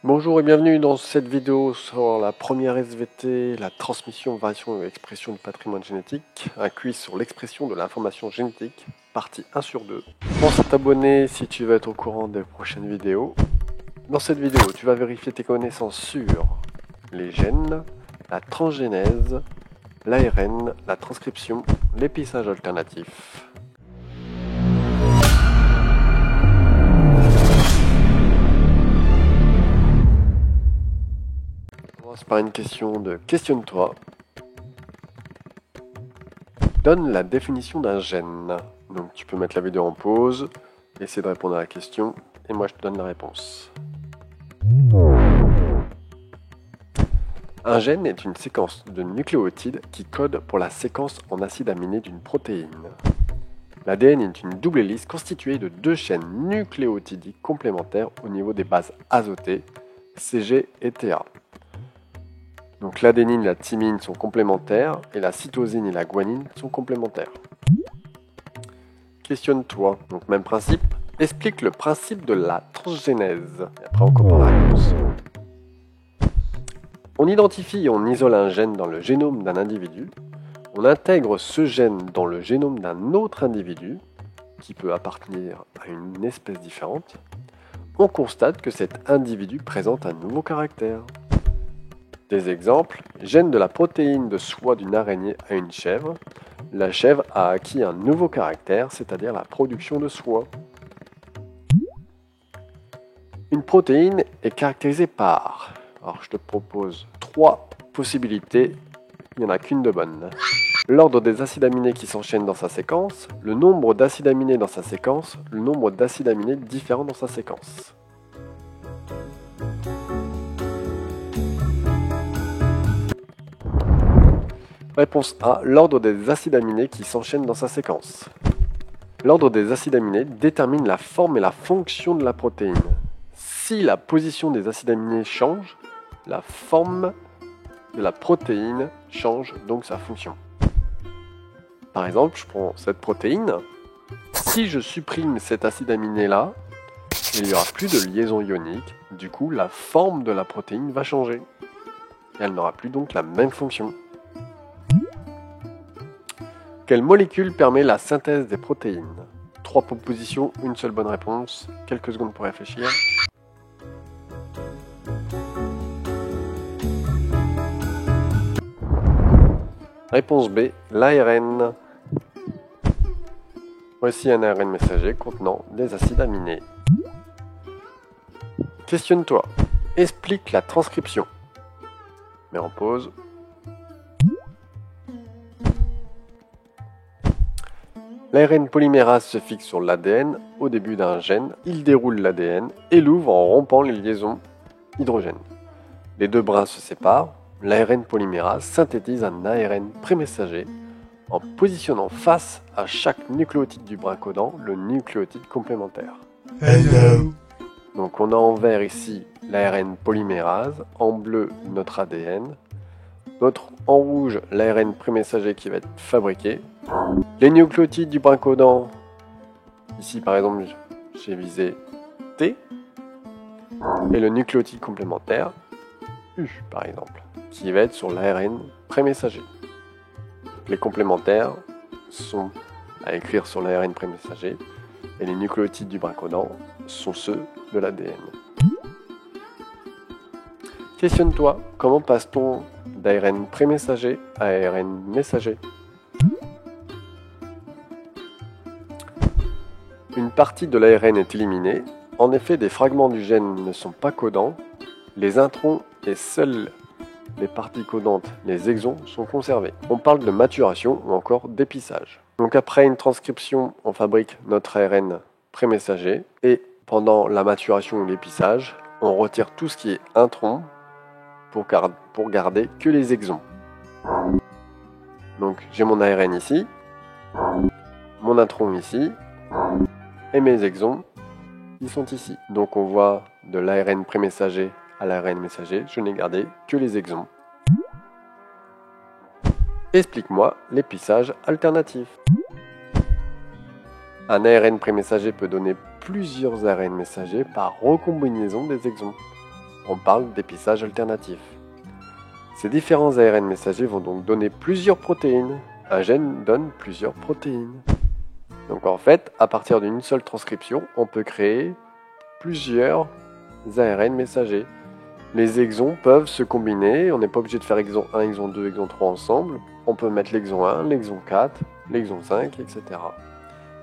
Bonjour et bienvenue dans cette vidéo sur la première SVT, la transmission, variation et expression du patrimoine génétique, un quiz sur l'expression de l'information génétique, partie 1 sur 2. Pense à t'abonner si tu veux être au courant des prochaines vidéos. Dans cette vidéo, tu vas vérifier tes connaissances sur les gènes, la transgénèse, l'ARN, la transcription, l'épissage alternatif. Par une question de questionne-toi. Donne la définition d'un gène. Donc tu peux mettre la vidéo en pause, essayer de répondre à la question, et moi je te donne la réponse. Un gène est une séquence de nucléotides qui code pour la séquence en acide aminé d'une protéine. L'ADN est une double hélice constituée de deux chaînes nucléotidiques complémentaires au niveau des bases azotées, CG et TA. Donc l'adénine et la thymine sont complémentaires et la cytosine et la guanine sont complémentaires. Questionne-toi. Donc même principe. Explique le principe de la transgénèse. Et après on comprend la réponse. On identifie et on isole un gène dans le génome d'un individu. On intègre ce gène dans le génome d'un autre individu qui peut appartenir à une espèce différente. On constate que cet individu présente un nouveau caractère. Des exemples, gène de la protéine de soie d'une araignée à une chèvre. La chèvre a acquis un nouveau caractère, c'est-à-dire la production de soie. Une protéine est caractérisée par... Alors je te propose 3 possibilités, il n'y en a qu'une de bonne. L'ordre des acides aminés qui s'enchaînent dans sa séquence, le nombre d'acides aminés dans sa séquence, le nombre d'acides aminés différents dans sa séquence. Réponse A, l'ordre des acides aminés qui s'enchaînent dans sa séquence. L'ordre des acides aminés détermine la forme et la fonction de la protéine. Si la position des acides aminés change, la forme de la protéine change, donc sa fonction. Par exemple, je prends cette protéine. Si je supprime cet acide aminé-là, il n'y aura plus de liaison ionique. Du coup, la forme de la protéine va changer. Et elle n'aura plus donc la même fonction. Quelle molécule permet la synthèse des protéines? 3 propositions, une seule bonne réponse. Quelques secondes pour réfléchir. Réponse B, l'ARN. Voici un ARN messager contenant des acides aminés. Questionne-toi. Explique la transcription. Mets en pause. L'ARN polymérase se fixe sur l'ADN au début d'un gène, il déroule l'ADN et l'ouvre en rompant les liaisons hydrogène. Les deux brins se séparent, l'ARN polymérase synthétise un ARN prémessager en positionnant face à chaque nucléotide du brin codant le nucléotide complémentaire. Hello. Donc on a en vert ici l'ARN polymérase, en bleu notre ADN, en rouge l'ARN prémessager qui va être fabriqué. Les nucléotides du brin codant, ici par exemple j'ai visé T, et le nucléotide complémentaire, U par exemple, qui va être sur l'ARN prémessager. Les complémentaires sont à écrire sur l'ARN prémessager, et les nucléotides du brin codant sont ceux de l'ADN. Questionne-toi, comment passe-t-on d'ARN prémessager à ARN messager? Une partie de l'ARN est éliminée. En effet, des fragments du gène ne sont pas codants. Les introns et seules les parties codantes, les exons, sont conservés. On parle de maturation ou encore d'épissage. Donc après une transcription, on fabrique notre ARN prémessager. Et pendant la maturation ou l'épissage, on retire tout ce qui est intron pour garder que les exons. Donc j'ai mon ARN ici, mon intron ici, et mes exons, ils sont ici. Donc on voit de l'ARN prémessager à l'ARN messager, je n'ai gardé que les exons. Explique-moi l'épissage alternatif. Un ARN prémessager peut donner plusieurs ARN messagers par recombinaison des exons. on parle d'épissage alternatif. Ces différents ARN messagers vont donc donner plusieurs protéines. Un gène donne plusieurs protéines. Donc en fait, à partir d'une seule transcription, on peut créer plusieurs ARN messagers. Les exons peuvent se combiner, on n'est pas obligé de faire exon 1, exon 2, exon 3 ensemble. On peut mettre l'exon 1, l'exon 4, l'exon 5, etc.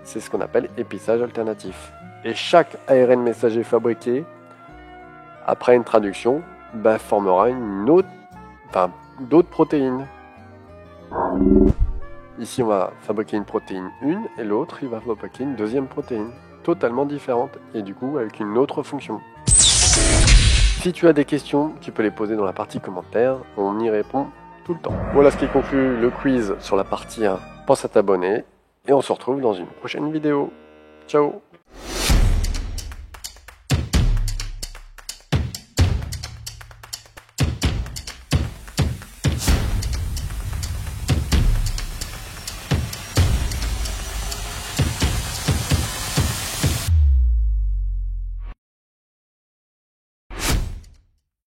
C'est ce qu'on appelle épissage alternatif. Et chaque ARN messager fabriqué, après une traduction, formera d'autres protéines. Ici, on va fabriquer une protéine 1 et l'autre, il va fabriquer une deuxième protéine, totalement différente et du coup avec une autre fonction. Si tu as des questions, tu peux les poser dans la partie commentaires, on y répond tout le temps. Voilà ce qui conclut le quiz sur la partie 1. Pense à t'abonner et on se retrouve dans une prochaine vidéo. Ciao!